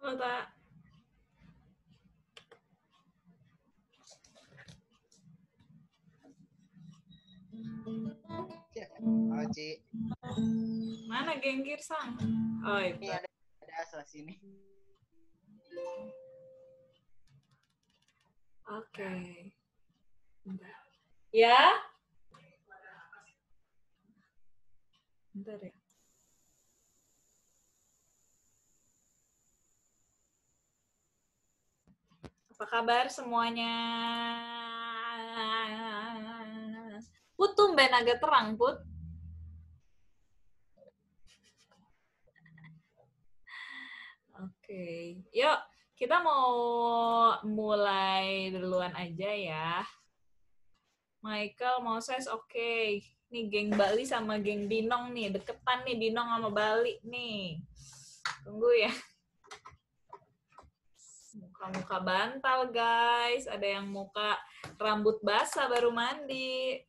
Halo, Tak. Oh, Ci. Mana geng Girsang? Oh, Ini itu. ada asal sini. Oke. Bentar. Ya? Bentar ya. Apa kabar semuanya? Put, tumben agak terang, Put. Oke. Yuk, kita mau mulai duluan aja ya. Michael, Moses, oke. Nih geng Bali sama geng Binong nih. Deketan nih Binong sama Bali nih. Tunggu ya. Muka-muka bantal, guys. Ada yang muka rambut basah baru mandi.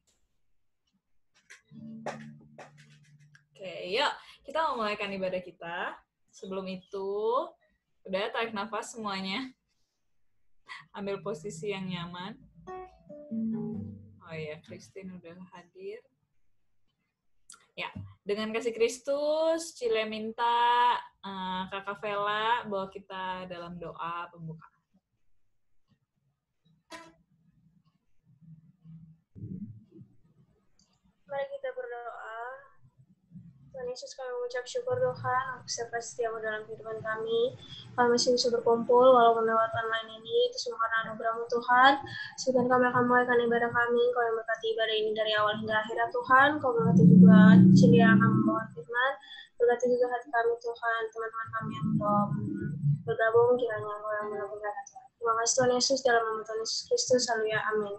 Oke, yuk. Kita mau mulaikan ibadah kita. Sebelum itu, udah tarik nafas semuanya. Ambil posisi yang nyaman. Oh iya, Christine udah hadir. Ya, dengan kasih Kristus, Cile minta Kakak Vela bawa kita dalam doa pembukaan. Mari kita berdoa. Tuhan Yesus, kami mengucap syukur Tuhan untuk setiap setiamu dalam kehidupan kami. Kami masih bisa berkumpul walaupun lewat online ini. Itu semua karena anugerah-Mu Tuhan. Sebelum kami akan mulaikan ibadah kami, Kau yang berkati ibadah ini dari awal hingga akhir Tuhan. Kau berkati juga Cili yang akan membawa firman. Berkati juga hati kami Tuhan, teman-teman kami yang belum bergabung, kiranya Kau yang menemukan Tuhan. Terima kasih Tuhan Yesus, dalam nama Tuhan Yesus Kristus. Haleluya, amin.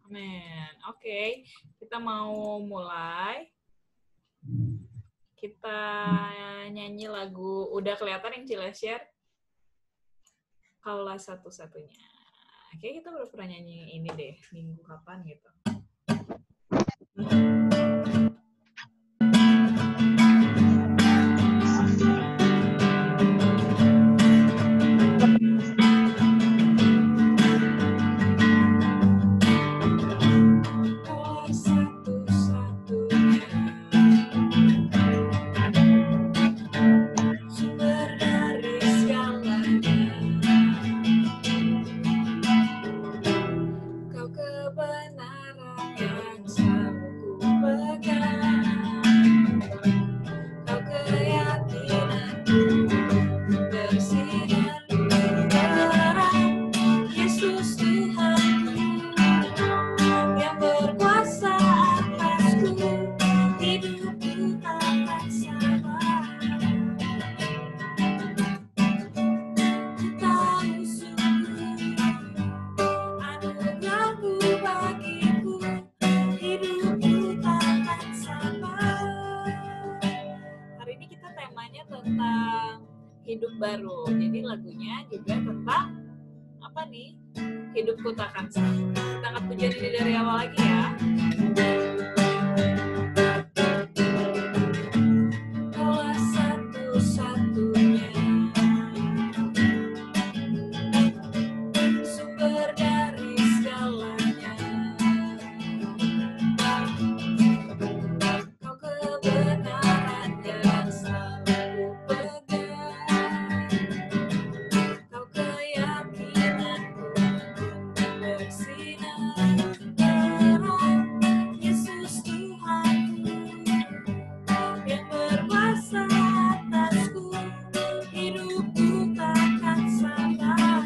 Amin. Oke, kita mau mulai. Kita nyanyi lagu, udah kelihatan yang Cile share? Kaulah satu-satunya. Oke, kita baru pernah nyanyi ini deh, minggu kapan gitu. Hidup baru. Jadi lagunya juga tentang apa nih? Hidupku takkan sama. Kita angkat pujian ini dari awal lagi ya. Kaulah satu-satunya sumber dari segalanya. Kau kebenaran yang selalu pegang. Kau keyakinanku bersinar terang. Yesus Tuhanku yang berkuasa atasku, hidupku takkan sabar.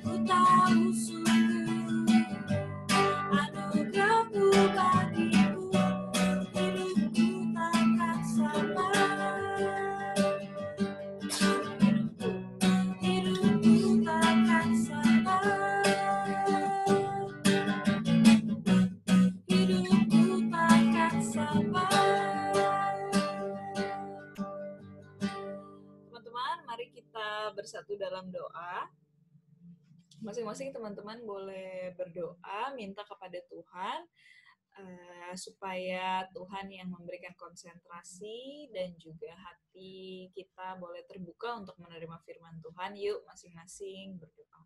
Ku tahu sungguh anugerah-Mu bagiku, hidupku takkan sabar. Hidupku takkan sabar. Hidupku takkan sabar. Teman-teman, mari kita bersatu dalam doa. Masing-masing teman-teman boleh berdoa, minta kepada Tuhan supaya Tuhan yang memberikan konsentrasi dan juga hati kita boleh terbuka untuk menerima firman Tuhan. Yuk masing-masing berdoa.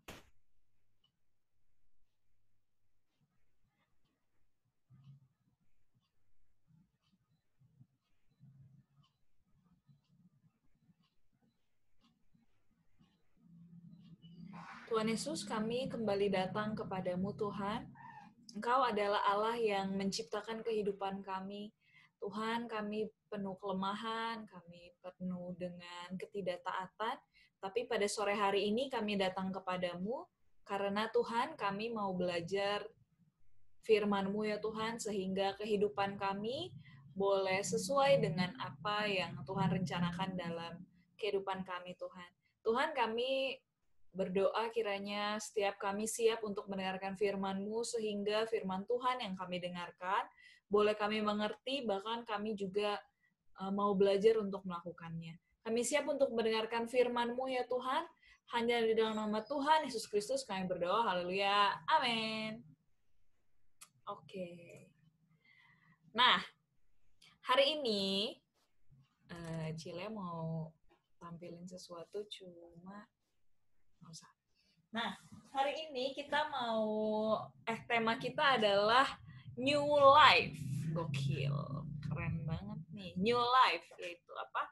Tuhan Yesus, kami kembali datang kepadamu Tuhan. Engkau adalah Allah yang menciptakan kehidupan kami. Tuhan, kami penuh kelemahan, kami penuh dengan ketidaktaatan, tapi pada sore hari ini kami datang kepadamu, karena Tuhan kami mau belajar firman-Mu ya Tuhan, sehingga kehidupan kami boleh sesuai dengan apa yang Tuhan rencanakan dalam kehidupan kami Tuhan. Tuhan, kami berdoa kiranya setiap kami siap untuk mendengarkan firman-Mu, sehingga firman Tuhan yang kami dengarkan boleh kami mengerti, bahkan kami juga mau belajar untuk melakukannya. Kami siap untuk mendengarkan firman-Mu ya Tuhan, hanya di dalam nama Tuhan Yesus Kristus kami berdoa, haleluya, amin. Oke. Nah, hari ini Cile mau tampilin sesuatu, cuma nggak usah. Nah, hari ini kita tema kita adalah New Life. Gokil. Keren banget nih. New Life, yaitu apa?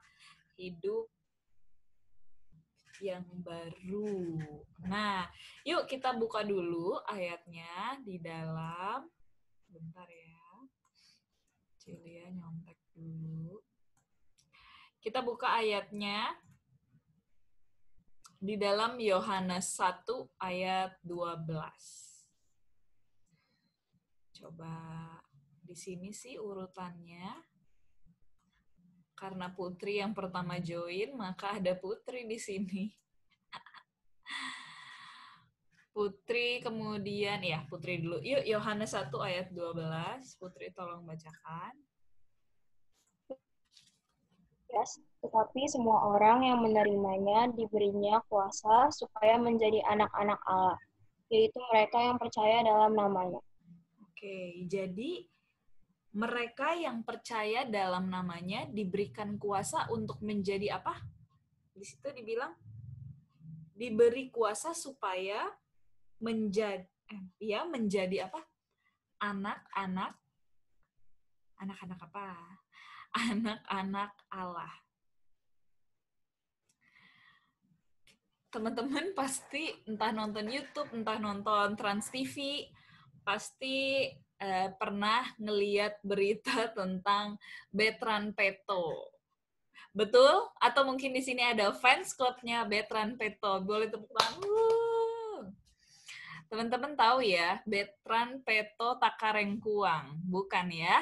Hidup yang baru. Nah, yuk kita buka dulu ayatnya di dalam, bentar ya. Cilia nyontek dulu. Kita buka ayatnya di dalam Yohanes 1 ayat 12. Coba di sini sih urutannya. Karena Putri yang pertama join, maka ada Putri di sini. Putri kemudian, ya Putri dulu. Yuk Yohanes 1 ayat 12. Putri tolong bacakan. Yes, tetapi semua orang yang menerimanya diberinya kuasa supaya menjadi anak-anak Allah, yaitu mereka yang percaya dalam namanya. Oke, jadi mereka yang percaya dalam namanya diberikan kuasa untuk menjadi apa? Di situ dibilang diberi kuasa supaya menjadi apa? Anak-anak apa? Anak-anak Allah. Teman-teman pasti entah nonton YouTube, entah nonton Trans TV, pasti pernah ngeliat berita tentang Bertrand Peto. Betul? Atau mungkin di sini ada fans club-nya Bertrand Peto. Boleh tepuk tangan. Teman-teman tahu ya, Bertrand Peto Takarengkuang. Bukan ya?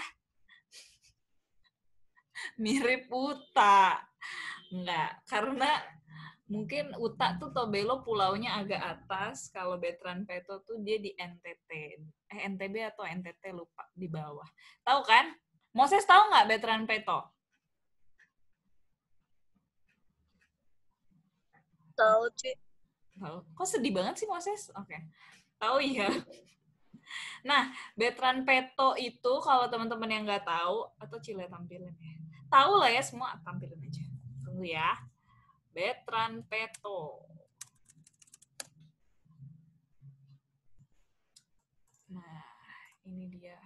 Mirip Uta. Enggak, karena mungkin Uta tuh Tobelo pulaunya agak atas, kalau Bertrand Peto tuh dia di NTT. NTB atau NTT lupa, di bawah. Tahu kan? Moses tahu nggak Bertrand Peto? Tahu, Cik. Tahu. Kok sedih banget sih Moses? Oke. Tahu ya. Nah, Bertrand Peto itu kalau teman-teman yang nggak tahu, atau Cile tampilin ya. Tahu lah ya semua, tampilin aja. Tunggu ya. Bertrand Peto. Nah, ini dia.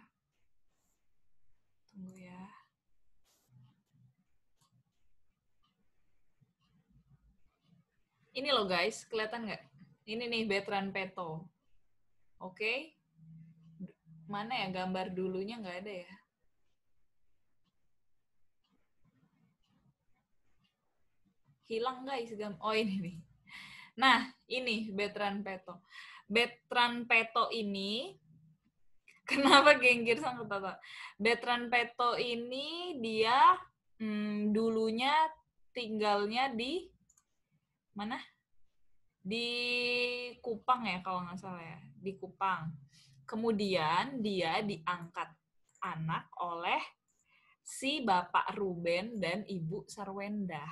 Tunggu ya. Ini loh guys, kelihatan nggak? Ini nih Bertrand Peto. Oke. Mana ya gambar dulunya nggak ada ya? Hilang guys. Oh ini nih. Nah, ini Bertrand Peto. Bertrand Peto ini, kenapa genggir sang ketawa? Bertrand Peto ini dia dulunya tinggalnya di mana? Di Kupang ya kalau nggak salah ya. Di Kupang. Kemudian dia diangkat anak oleh si Bapak Ruben dan Ibu Sarwenda.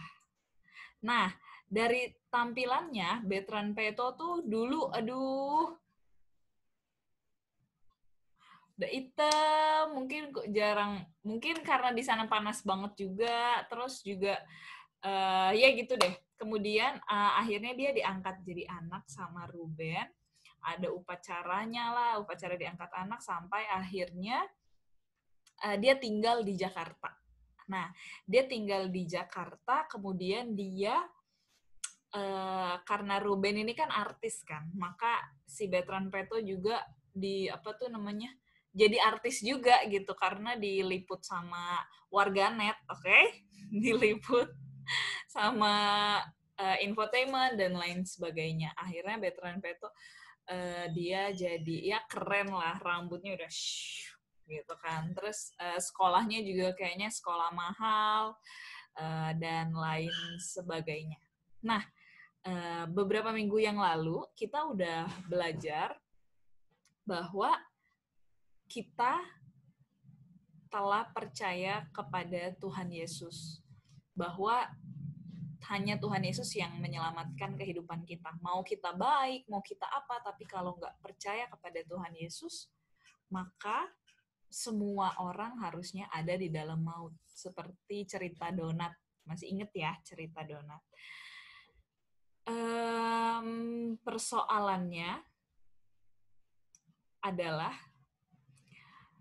Nah, dari tampilannya, Bertrand Peto tuh dulu, udah hitam, mungkin jarang, mungkin karena di sana panas banget juga, terus juga ya gitu deh. Kemudian akhirnya dia diangkat jadi anak sama Ruben, ada upacaranya lah, upacara diangkat anak sampai akhirnya dia tinggal di Jakarta. Nah, dia tinggal di Jakarta, kemudian dia karena Ruben ini kan artis kan, maka si Bertrand Peto juga jadi artis juga gitu karena diliput sama warganet, oke? Diliput sama infotainment dan lain sebagainya. Akhirnya Bertrand Peto dia jadi ya keren lah, rambutnya udah gitu kan. Terus sekolahnya juga kayaknya sekolah mahal dan lain sebagainya. Nah, beberapa minggu yang lalu kita udah belajar bahwa kita telah percaya kepada Tuhan Yesus. Bahwa hanya Tuhan Yesus yang menyelamatkan kehidupan kita. Mau kita baik, mau kita apa, tapi kalau nggak percaya kepada Tuhan Yesus, maka semua orang harusnya ada di dalam maut. Seperti cerita donat. Masih inget ya cerita donat? Persoalannya adalah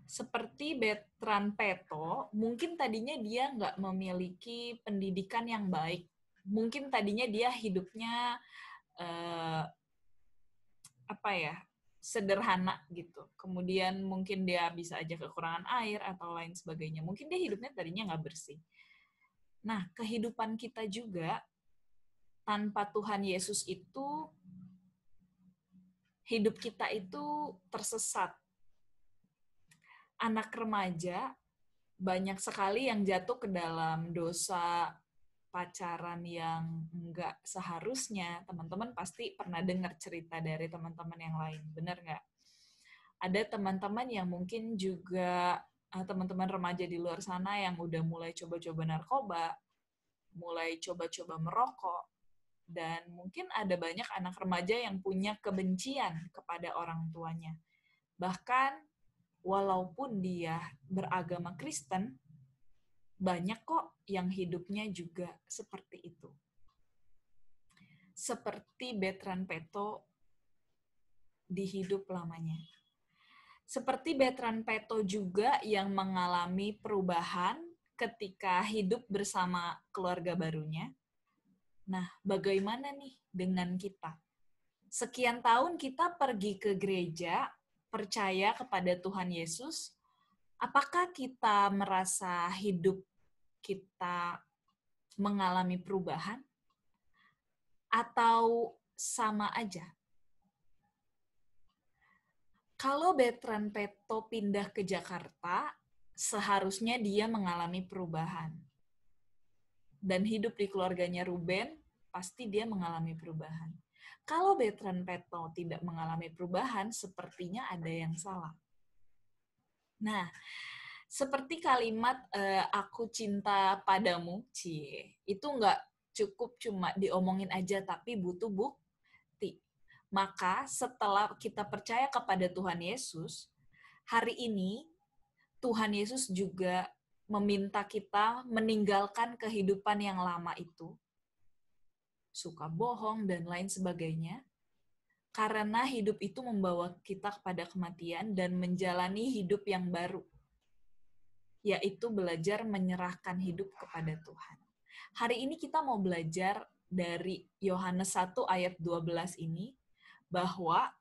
seperti Bertrand Peto, mungkin tadinya dia nggak memiliki pendidikan yang baik. Mungkin tadinya dia hidupnya sederhana gitu. Kemudian mungkin dia bisa aja kekurangan air atau lain sebagainya. Mungkin dia hidupnya tadinya nggak bersih. Nah, kehidupan kita juga tanpa Tuhan Yesus itu, hidup kita itu tersesat. Anak remaja banyak sekali yang jatuh ke dalam dosa pacaran yang nggak seharusnya. Teman-teman pasti pernah dengar cerita dari teman-teman yang lain, benar nggak? Ada teman-teman yang mungkin juga teman-teman remaja di luar sana yang udah mulai coba-coba narkoba, mulai coba-coba merokok, dan mungkin ada banyak anak remaja yang punya kebencian kepada orang tuanya. Bahkan walaupun dia beragama Kristen, banyak kok yang hidupnya juga seperti itu. Seperti Bertrand Peto di hidup lamanya. Seperti Bertrand Peto juga yang mengalami perubahan ketika hidup bersama keluarga barunya. Nah, bagaimana nih dengan kita? Sekian tahun kita pergi ke gereja, percaya kepada Tuhan Yesus, apakah kita merasa hidup kita mengalami perubahan? Atau sama aja? Kalau Bertrand Peto pindah ke Jakarta, seharusnya dia mengalami perubahan. Dan hidup di keluarganya Ruben, pasti dia mengalami perubahan. Kalau Bertrand Peto tidak mengalami perubahan, sepertinya ada yang salah. Nah, seperti kalimat aku cinta padamu, itu nggak cukup cuma diomongin aja, tapi butuh bukti. Maka setelah kita percaya kepada Tuhan Yesus, hari ini Tuhan Yesus juga meminta kita meninggalkan kehidupan yang lama itu, suka bohong dan lain sebagainya, karena hidup itu membawa kita kepada kematian dan menjalani hidup yang baru, yaitu belajar menyerahkan hidup kepada Tuhan. Hari ini kita mau belajar dari Yohanes 1 ayat 12 ini, bahwa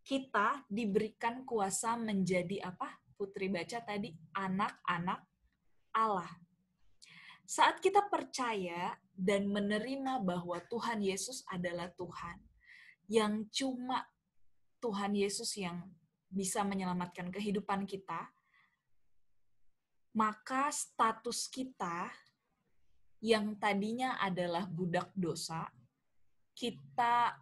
kita diberikan kuasa menjadi apa? Putri baca tadi, anak-anak Allah. Saat kita percaya dan menerima bahwa Tuhan Yesus adalah Tuhan, yang cuma Tuhan Yesus yang bisa menyelamatkan kehidupan kita, maka status kita yang tadinya adalah budak dosa, kita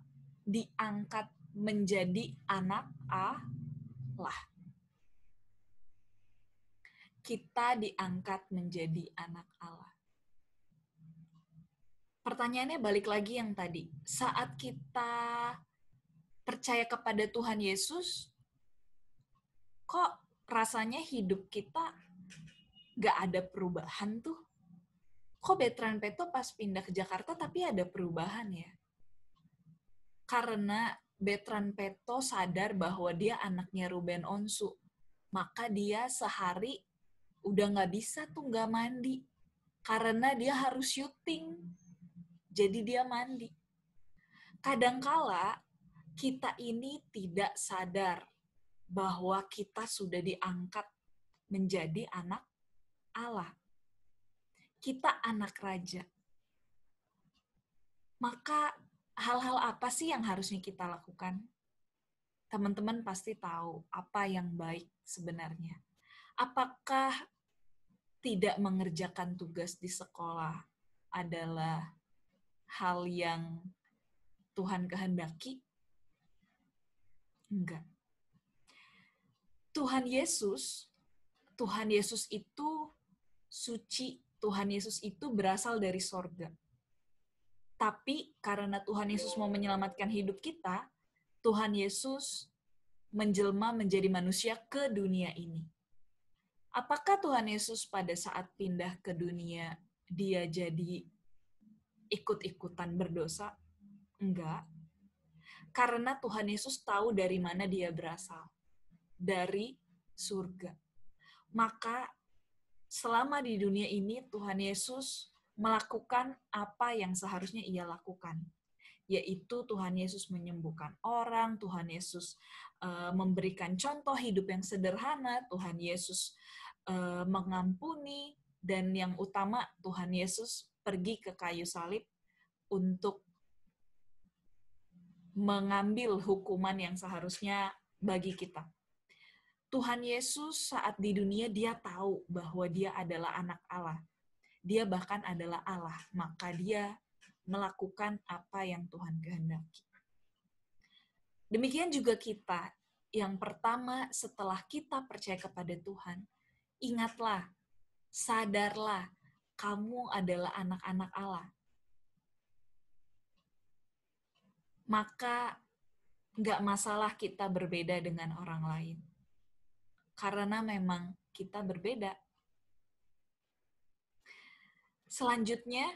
diangkat menjadi anak Allah. Kita diangkat menjadi anak Allah. Pertanyaannya balik lagi yang tadi. Saat kita percaya kepada Tuhan Yesus, kok rasanya hidup kita gak ada perubahan tuh? Kok Bertrand Peto pas pindah ke Jakarta tapi ada perubahan ya? Karena Bertrand Peto sadar bahwa dia anaknya Ruben Onsu. Maka dia sehari udah gak bisa tuh gak mandi. Karena dia harus syuting. Jadi dia mandi. Kadangkala kita ini tidak sadar bahwa kita sudah diangkat menjadi anak Allah. Kita anak raja. Maka hal-hal apa sih yang harusnya kita lakukan? Teman-teman pasti tahu apa yang baik sebenarnya. Apakah tidak mengerjakan tugas di sekolah adalah hal yang Tuhan kehendaki? Enggak. Tuhan Yesus itu suci, Tuhan Yesus itu berasal dari sorga. Tapi karena Tuhan Yesus mau menyelamatkan hidup kita, Tuhan Yesus menjelma menjadi manusia ke dunia ini. Apakah Tuhan Yesus pada saat pindah ke dunia, dia jadi ikut-ikutan berdosa? Enggak. Karena Tuhan Yesus tahu dari mana dia berasal. Dari surga. Maka selama di dunia ini Tuhan Yesus melakukan apa yang seharusnya ia lakukan. Yaitu Tuhan Yesus menyembuhkan orang, Tuhan Yesus memberikan contoh hidup yang sederhana, Tuhan Yesus mengampuni, dan yang utama Tuhan Yesus pergi ke kayu salib untuk mengambil hukuman yang seharusnya bagi kita. Tuhan Yesus saat di dunia dia tahu bahwa dia adalah anak Allah. Dia bahkan adalah Allah, maka dia melakukan apa yang Tuhan kehendaki. Demikian juga kita, yang pertama setelah kita percaya kepada Tuhan, ingatlah, sadarlah, kamu adalah anak-anak Allah. Maka nggak masalah kita berbeda dengan orang lain. Karena memang kita berbeda. Selanjutnya,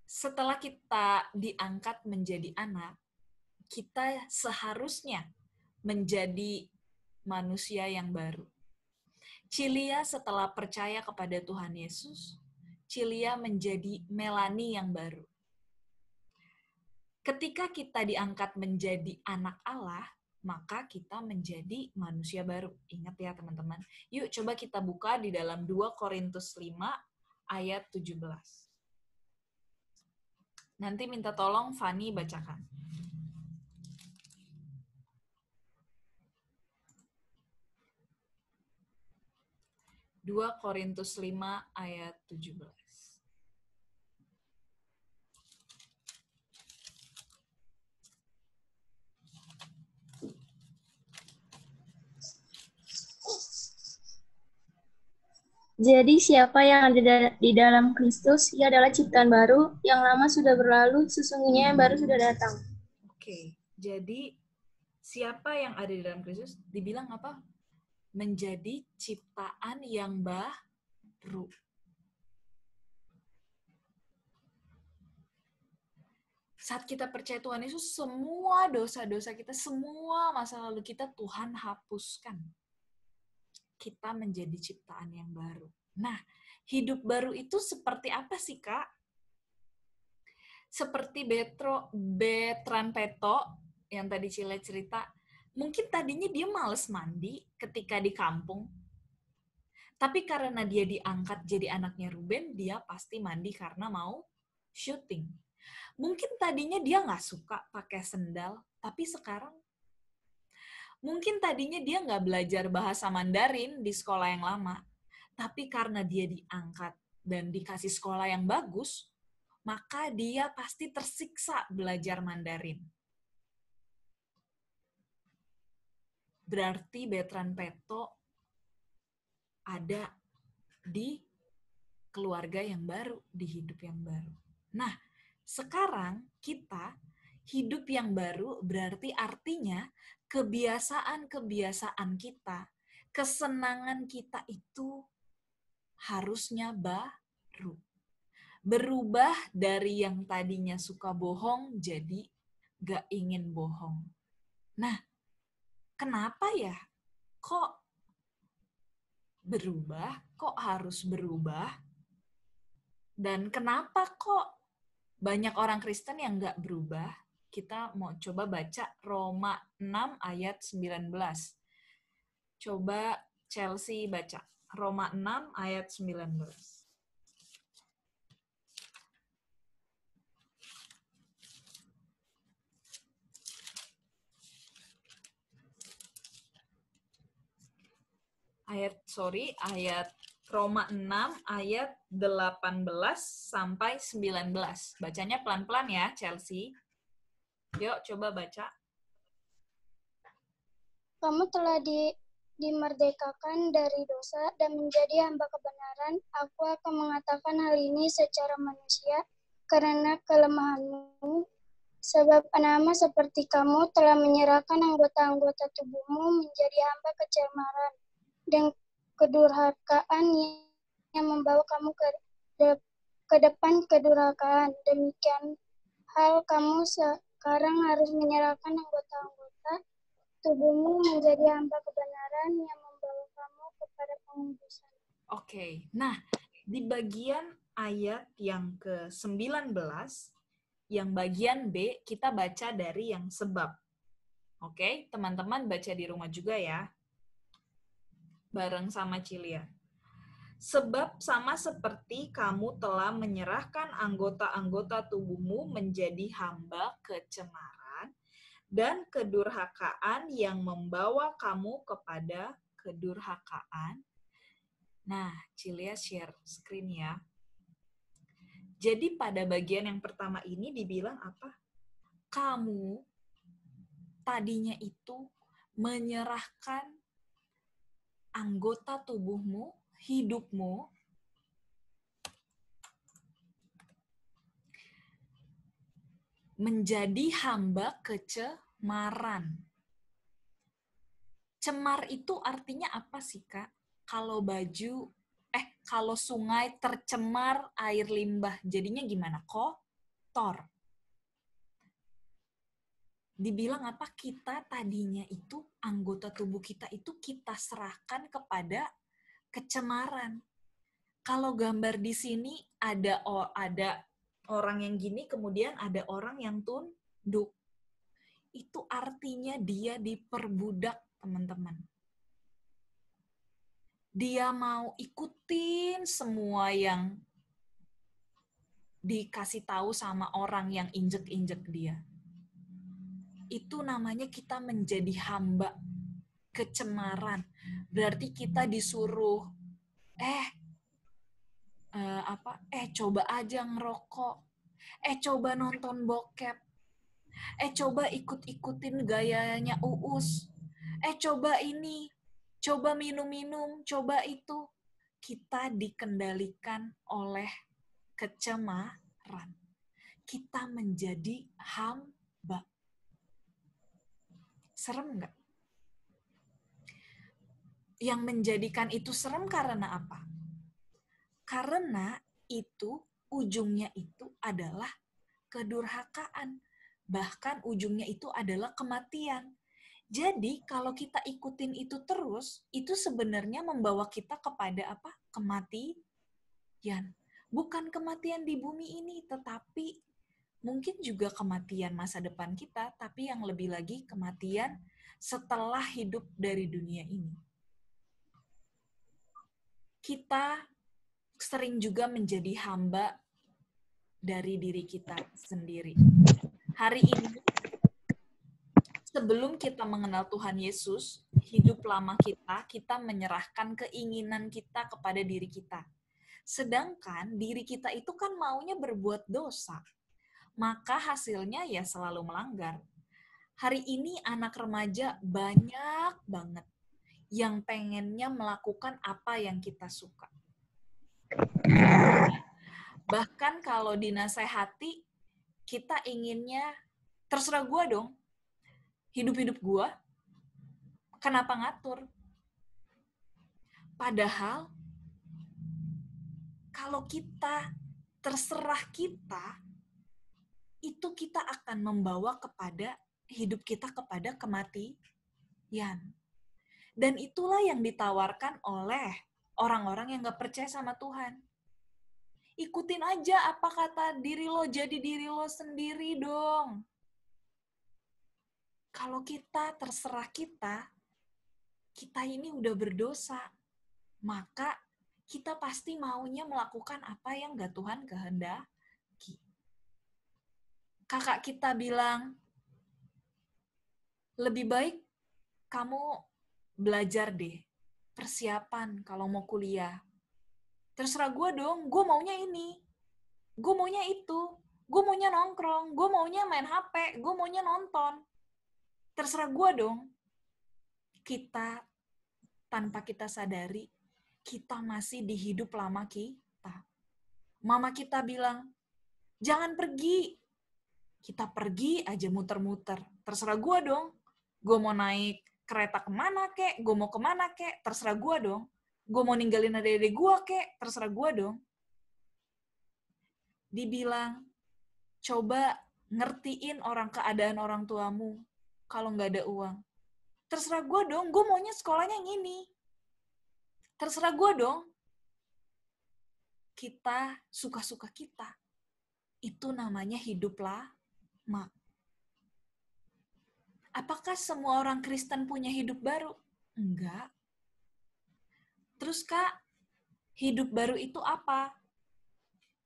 setelah kita diangkat menjadi anak, kita seharusnya menjadi manusia yang baru. Cilia setelah percaya kepada Tuhan Yesus, Cilia menjadi Melanie yang baru. Ketika kita diangkat menjadi anak Allah, maka kita menjadi manusia baru. Ingat ya teman-teman. Yuk coba kita buka di dalam 2 Korintus 5 ayat 17. Nanti minta tolong Fani bacakan. Dua Korintus 5 ayat 17. Jadi siapa yang ada di dalam Kristus, ia adalah ciptaan baru, yang lama sudah berlalu, sesungguhnya yang baru sudah datang. Oke, jadi siapa yang ada di dalam Kristus dibilang apa? Menjadi ciptaan yang baru. Saat kita percaya Tuhan Yesus, semua dosa-dosa kita, semua masa lalu kita Tuhan hapuskan. Kita menjadi ciptaan yang baru. Nah, hidup baru itu seperti apa sih, Kak? Seperti Bertrand Peto, yang tadi Cile cerita, mungkin tadinya dia males mandi ketika di kampung. Tapi karena dia diangkat jadi anaknya Ruben, dia pasti mandi karena mau syuting. Mungkin tadinya dia nggak suka pakai sendal, tapi sekarang mungkin tadinya dia nggak belajar bahasa Mandarin di sekolah yang lama, tapi karena dia diangkat dan dikasih sekolah yang bagus, maka dia pasti tersiksa belajar Mandarin. Berarti Bertrand Peto ada di keluarga yang baru, di hidup yang baru. Nah, sekarang kita hidup yang baru berarti artinya kebiasaan-kebiasaan kita kesenangan kita itu harusnya baru. Berubah dari yang tadinya suka bohong jadi gak ingin bohong. Nah, kenapa ya? Kok berubah? Kok harus berubah? Dan kenapa kok banyak orang Kristen yang gak berubah? Kita mau coba baca Roma 6 ayat 19. Coba Chelsea baca. Roma 6 ayat 19. Ayat Roma 6 ayat 18 sampai 19. Bacanya pelan-pelan ya, Chelsea. Yuk, coba baca. Kamu telah dimerdekakan dari dosa dan menjadi hamba kebenaran. Aku akan mengatakan hal ini secara manusia karena kelemahanmu. Sebab nama seperti kamu telah menyerahkan anggota-anggota tubuhmu menjadi hamba kecemaran dan kedurhakaan yang membawa kamu ke depan kedurhakaan. Demikian hal kamu sekarang harus menyerahkan anggota-anggota tubuhmu menjadi hamba kebenaran yang membawa kamu kepada pengudusan. Oke, nah di bagian ayat yang ke-19, yang bagian B, kita baca dari yang sebab. Oke, teman-teman baca di rumah juga ya. Bareng sama Cilia. Sebab sama seperti kamu telah menyerahkan anggota-anggota tubuhmu menjadi hamba kecemaran dan kedurhakaan yang membawa kamu kepada kedurhakaan. Nah, Cilia share screen ya. Jadi pada bagian yang pertama ini dibilang apa? Kamu tadinya itu menyerahkan anggota tubuhmu, hidupmu, menjadi hamba kecemaran. Cemar itu artinya apa sih, Kak? Kalau sungai tercemar air limbah, jadinya gimana? Kotor. Dibilang apa? Kita tadinya itu, anggota tubuh kita itu kita serahkan kepada kecemaran. Kalau gambar di sini ada orang yang gini, kemudian ada orang yang tunduk. Itu artinya dia diperbudak, teman-teman. Dia mau ikutin semua yang dikasih tahu sama orang yang injek-injek dia. Itu namanya kita menjadi hamba kecemaran. Berarti kita disuruh, coba aja ngerokok, coba nonton bokep, coba ikut-ikutin gayanya Uus, coba ini, coba minum-minum, coba itu. Kita dikendalikan oleh kecemaran. Kita menjadi hamba. Serem nggak? Yang menjadikan itu serem karena apa? Karena itu, ujungnya itu adalah kedurhakaan. Bahkan ujungnya itu adalah kematian. Jadi kalau kita ikutin itu terus, itu sebenarnya membawa kita kepada apa? Kematian. Bukan kematian di bumi ini, tetapi mungkin juga kematian masa depan kita, tapi yang lebih lagi kematian setelah hidup dari dunia ini. Kita sering juga menjadi hamba dari diri kita sendiri. Hari ini, sebelum kita mengenal Tuhan Yesus, hidup lama kita menyerahkan keinginan kita kepada diri kita. Sedangkan diri kita itu kan maunya berbuat dosa. Maka hasilnya ya selalu melanggar. Hari ini anak remaja banyak banget yang pengennya melakukan apa yang kita suka. Bahkan kalau dinasehati, kita inginnya, terserah gue dong, hidup-hidup gue, kenapa ngatur? Padahal kalau kita terserah kita, itu kita akan membawa kepada hidup kita kepada kematian. Dan itulah yang ditawarkan oleh orang-orang yang gak percaya sama Tuhan. Ikutin aja apa kata diri lo, jadi diri lo sendiri dong. Kalau kita terserah kita ini udah berdosa. Maka kita pasti maunya melakukan apa yang gak Tuhan kehendaki. Kakak kita bilang, lebih baik kamu belajar deh, persiapan kalau mau kuliah. Terserah gue dong, gue maunya ini. Gue maunya itu. Gue maunya nongkrong. Gue maunya main HP. Gue maunya nonton. Terserah gue dong. Kita, tanpa kita sadari, kita masih di hidup lama kita. Mama kita bilang, jangan pergi. Kita pergi aja muter-muter. Terserah gue dong. Gue mau naik kereta kemana kek, gue mau kemana kek, terserah gue dong. Gue mau ninggalin adik-adik gue kek, terserah gue dong. Dibilang, coba ngertiin keadaan orang tuamu kalau nggak ada uang. Terserah gue dong, gue maunya sekolahnya yang ini. Terserah gue dong. Kita suka-suka kita. Itu namanya hidup lama. Apakah semua orang Kristen punya hidup baru? Enggak. Terus Kak, hidup baru itu apa?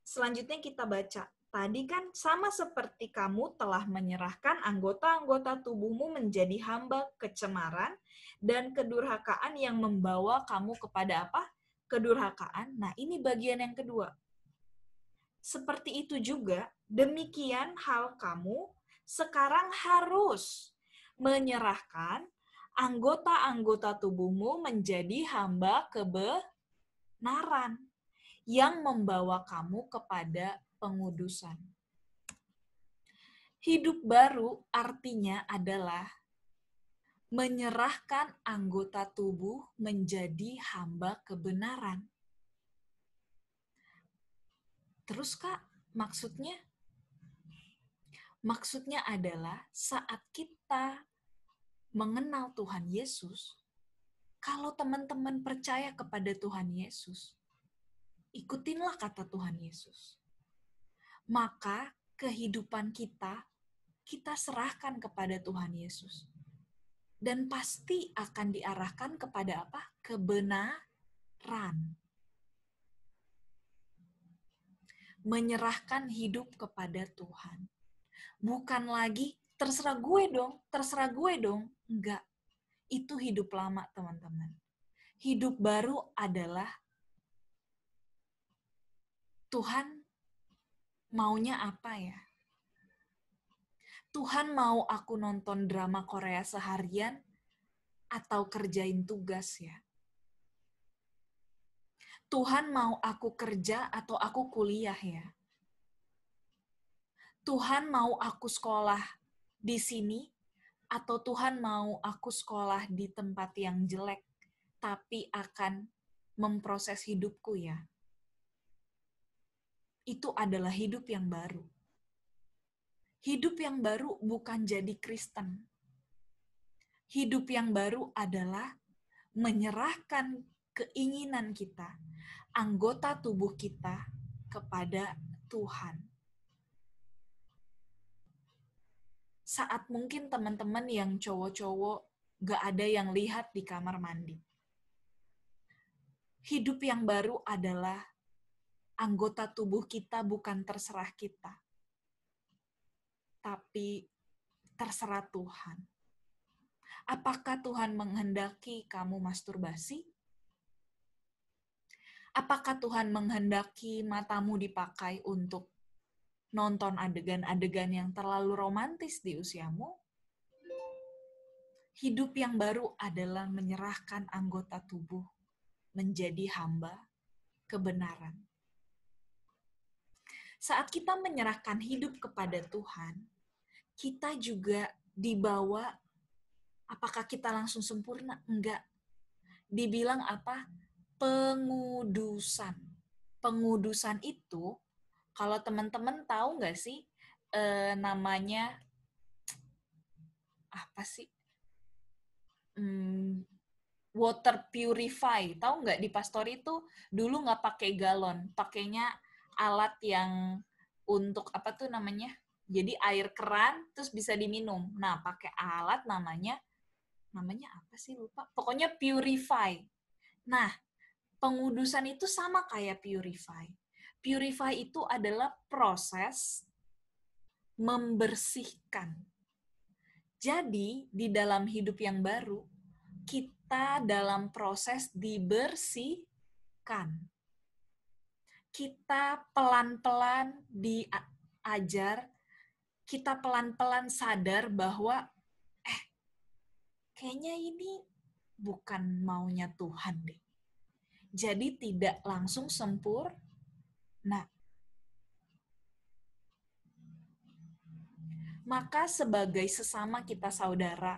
Selanjutnya kita baca. Tadi kan sama seperti kamu telah menyerahkan anggota-anggota tubuhmu menjadi hamba kecemaran dan kedurhakaan yang membawa kamu kepada apa? Kedurhakaan. Nah, ini bagian yang kedua. Seperti itu juga, demikian hal kamu sekarang harus menyerahkan anggota-anggota tubuhmu menjadi hamba kebenaran yang membawa kamu kepada pengudusan. Hidup baru artinya adalah menyerahkan anggota tubuh menjadi hamba kebenaran. Terus Kak, maksudnya? Maksudnya adalah saat kita mengenal Tuhan Yesus, kalau teman-teman percaya kepada Tuhan Yesus, ikutinlah kata Tuhan Yesus. Maka kehidupan kita serahkan kepada Tuhan Yesus. Dan pasti akan diarahkan kepada apa? Kebenaran. Menyerahkan hidup kepada Tuhan. Bukan lagi, terserah gue dong. Enggak. Itu hidup lama, teman-teman. Hidup baru adalah Tuhan maunya apa ya? Tuhan mau aku nonton drama Korea seharian atau kerjain tugas ya? Tuhan mau aku kerja atau aku kuliah ya? Tuhan mau aku sekolah di sini atau Tuhan mau aku sekolah di tempat yang jelek tapi akan memproses hidupku ya? Itu adalah hidup yang baru. Hidup yang baru bukan jadi Kristen. Hidup yang baru adalah menyerahkan keinginan kita, anggota tubuh kita kepada Tuhan. Saat mungkin teman-teman yang cowok-cowok gak ada yang lihat di kamar mandi. Hidup yang baru adalah anggota tubuh kita bukan terserah kita, tapi terserah Tuhan. Apakah Tuhan menghendaki kamu masturbasi? Apakah Tuhan menghendaki matamu dipakai untuk nonton adegan-adegan yang terlalu romantis di usiamu? Hidup yang baru adalah menyerahkan anggota tubuh menjadi hamba kebenaran. Saat kita menyerahkan hidup kepada Tuhan, kita juga dibawa. Apakah kita langsung sempurna? Enggak. Dibilang apa? pengudusan. Pengudusan itu, kalau teman-teman tahu nggak sih namanya apa sih? Water purify. Tahu nggak di pastori itu dulu nggak pakai galon, pakainya alat yang untuk apa tuh namanya? Jadi air keran terus bisa diminum. Nah, pakai alat namanya apa sih lupa. Pokoknya purify. Nah, pengudusan itu sama kayak purify. Purify itu adalah proses membersihkan. Jadi, di dalam hidup yang baru, kita dalam proses dibersihkan. Kita pelan-pelan diajar, kita pelan-pelan sadar bahwa kayaknya ini bukan maunya Tuhan deh. Jadi tidak langsung sempurna. Maka sebagai sesama kita saudara,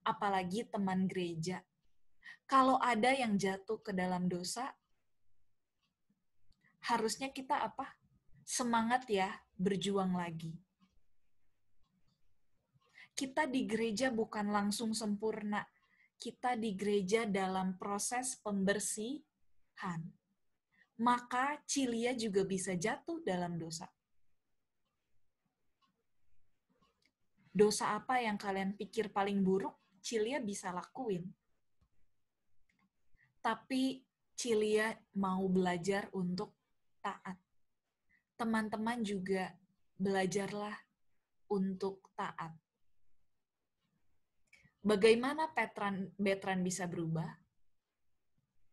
apalagi teman gereja, kalau ada yang jatuh ke dalam dosa, harusnya kita apa? Semangat ya, berjuang lagi. Kita di gereja bukan langsung sempurna. Kita di gereja dalam proses pembersihan. Maka Cilia juga bisa jatuh dalam dosa. Dosa apa yang kalian pikir paling buruk, Cilia bisa lakuin. Tapi Cilia mau belajar untuk taat. Teman-teman juga belajarlah untuk taat. Bagaimana Bertrand bisa berubah?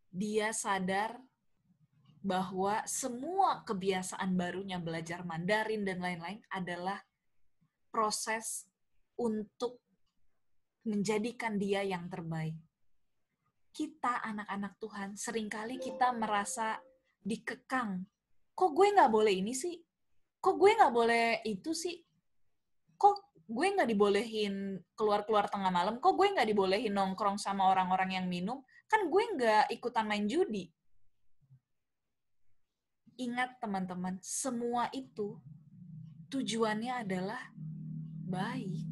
Dia sadar bahwa semua kebiasaan barunya belajar Mandarin dan lain-lain adalah proses untuk menjadikan dia yang terbaik. Kita, anak-anak Tuhan, seringkali kita merasa dikekang. Kok gue nggak boleh ini sih? Kok gue nggak boleh itu sih? Kok gue nggak dibolehin keluar-keluar tengah malam? Kok gue nggak dibolehin nongkrong sama orang-orang yang minum? Kan gue nggak ikutan main judi. Ingat teman-teman, semua itu tujuannya adalah baik.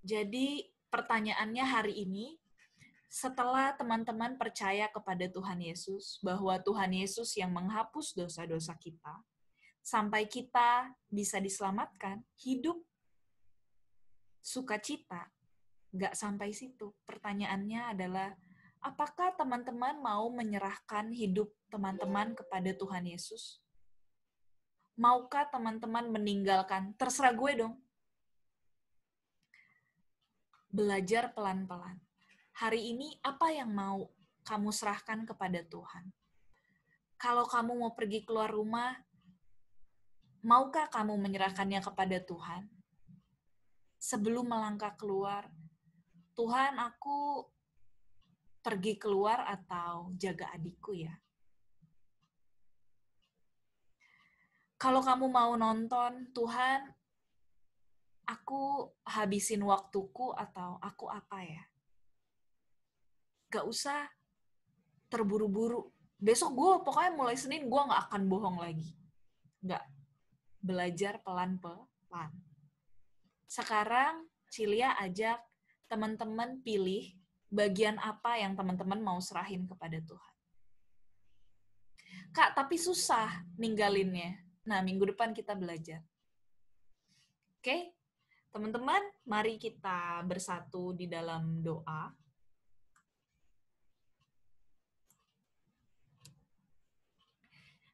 Jadi pertanyaannya hari ini, setelah teman-teman percaya kepada Tuhan Yesus, bahwa Tuhan Yesus yang menghapus dosa-dosa kita, sampai kita bisa diselamatkan, hidup sukacita, nggak sampai situ. Pertanyaannya adalah, apakah teman-teman mau menyerahkan hidup teman-teman kepada Tuhan Yesus? Maukah teman-teman meninggalkan? Terserah gue dong. Belajar pelan-pelan. Hari ini apa yang mau kamu serahkan kepada Tuhan? Kalau kamu mau pergi keluar rumah, maukah kamu menyerahkannya kepada Tuhan? Sebelum melangkah keluar, Tuhan, aku pergi keluar atau jaga adikku ya? Kalau kamu mau nonton, Tuhan, aku habisin waktuku atau aku apa ya? Gak usah terburu-buru. Besok gue pokoknya mulai Senin gue gak akan bohong lagi. Gak. Belajar pelan-pelan. Sekarang Cilia ajak teman-teman pilih bagian apa yang teman-teman mau serahin kepada Tuhan. Kak, tapi susah ninggalinnya. Nah, minggu depan kita belajar. Oke? Teman-teman, mari kita bersatu di dalam doa.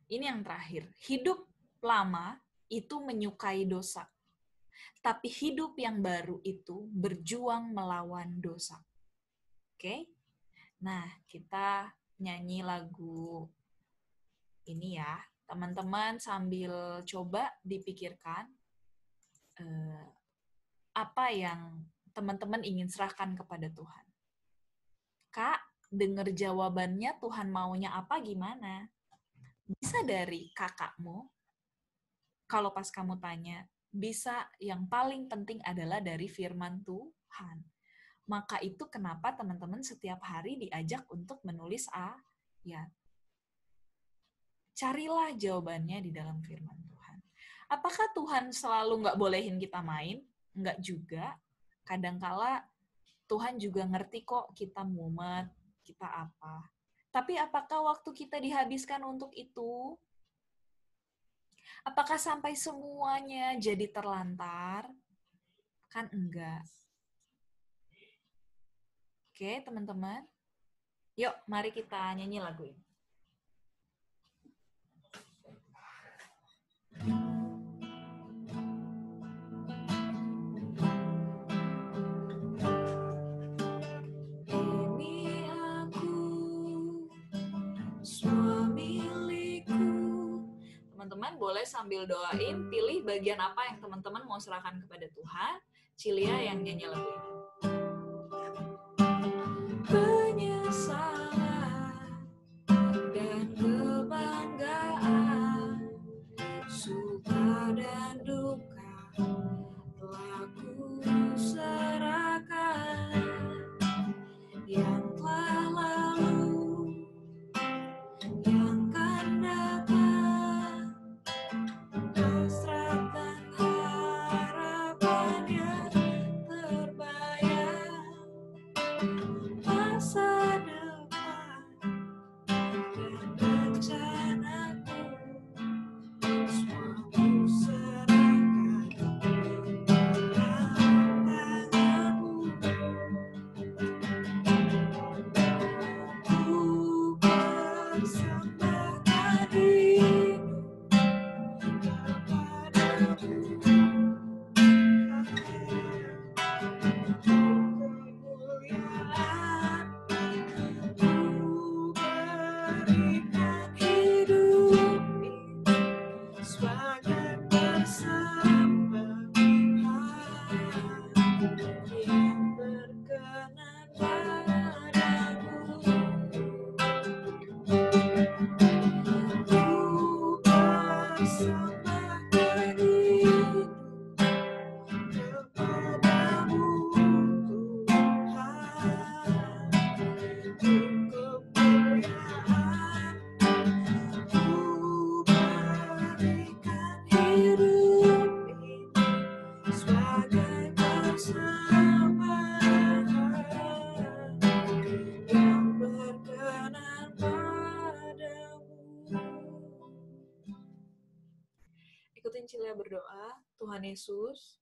Ini yang terakhir. Hidup lama itu menyukai dosa. Tapi hidup yang baru itu berjuang melawan dosa. Oke? Nah, kita nyanyi lagu ini ya. Teman-teman sambil coba dipikirkan apa yang teman-teman ingin serahkan kepada Tuhan. Kak, dengar jawabannya Tuhan maunya apa gimana? Bisa dari kakakmu, kalau pas kamu tanya, bisa yang paling penting adalah dari firman Tuhan. Maka itu kenapa teman-teman setiap hari diajak untuk menulis ayat. Carilah jawabannya di dalam firman Tuhan. Apakah Tuhan selalu nggak bolehin kita main? Nggak juga. Kadangkala Tuhan juga ngerti kok kita mumet, kita apa. Tapi apakah waktu kita dihabiskan untuk itu? Apakah sampai semuanya jadi terlantar? Kan enggak. Oke, teman-teman. Yuk, mari kita nyanyi lagu ini. Ini aku, semua milikku. Teman-teman boleh sambil doain, pilih bagian apa yang teman-teman mau serahkan kepada Tuhan. Cilia yang nyanyi lagu ini. Penyesalan dan kebanggaan, suka dan duka telah ku serahkan. Yang telah lalu, yang akan datang, hasrat dan harapan yang terbayang, masa depan dan rencanaku, semua ku serahkan dalam tanganmu. Ku persembahkan hidup kepadamu. Kemuliaan ku berikan hidup ini sebagai persembahan yang berkenan padamu. Ku persembahkan hidup kepadamu, Tuhan. Untuk kemuliaan ku berikan hidup ini sebagai persembahan yang berkenan padamu. Ikutin Cilia berdoa. Tuhan Yesus,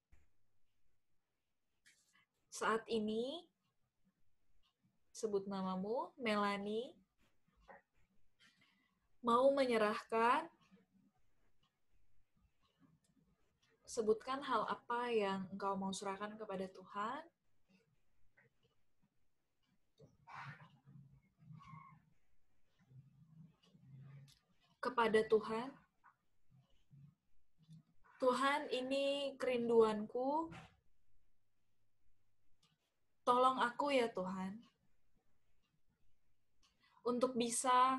saat ini sebut namamu, Melanie, mau menyerahkan, sebutkan hal apa yang engkau mau serahkan kepada Tuhan. Kepada Tuhan. Tuhan, ini kerinduanku. Tolong aku ya Tuhan, untuk bisa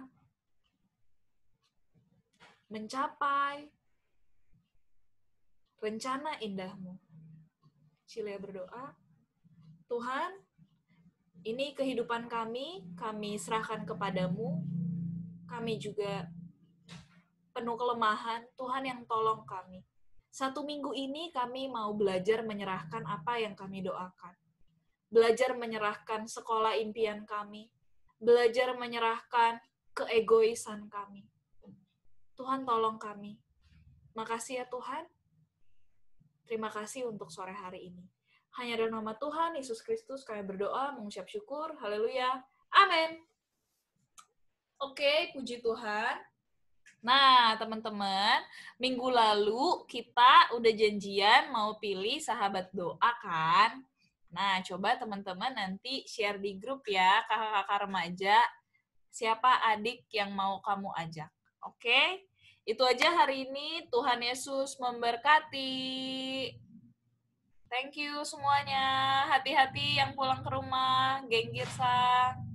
mencapai rencana indahmu. Cilia berdoa, Tuhan, ini kehidupan kami serahkan kepadamu. Kami juga penuh kelemahan, Tuhan yang tolong kami. 1 minggu ini kami mau belajar menyerahkan apa yang kami doakan. Belajar menyerahkan sekolah impian kami. Belajar menyerahkan keegoisan kami. Tuhan tolong kami. Makasih ya Tuhan. Terima kasih untuk sore hari ini. Hanya dalam nama Tuhan Yesus Kristus kami berdoa, mengucap syukur. Haleluya. Amin. Oke, puji Tuhan. Nah, teman-teman, minggu lalu kita udah janjian mau pilih sahabat doa kan? Nah, coba teman-teman nanti share di grup ya, kakak-kakak remaja, siapa adik yang mau kamu ajak. Oke? Itu aja hari ini. Tuhan Yesus memberkati. Thank you semuanya. Hati-hati yang pulang ke rumah. Geng Girsang.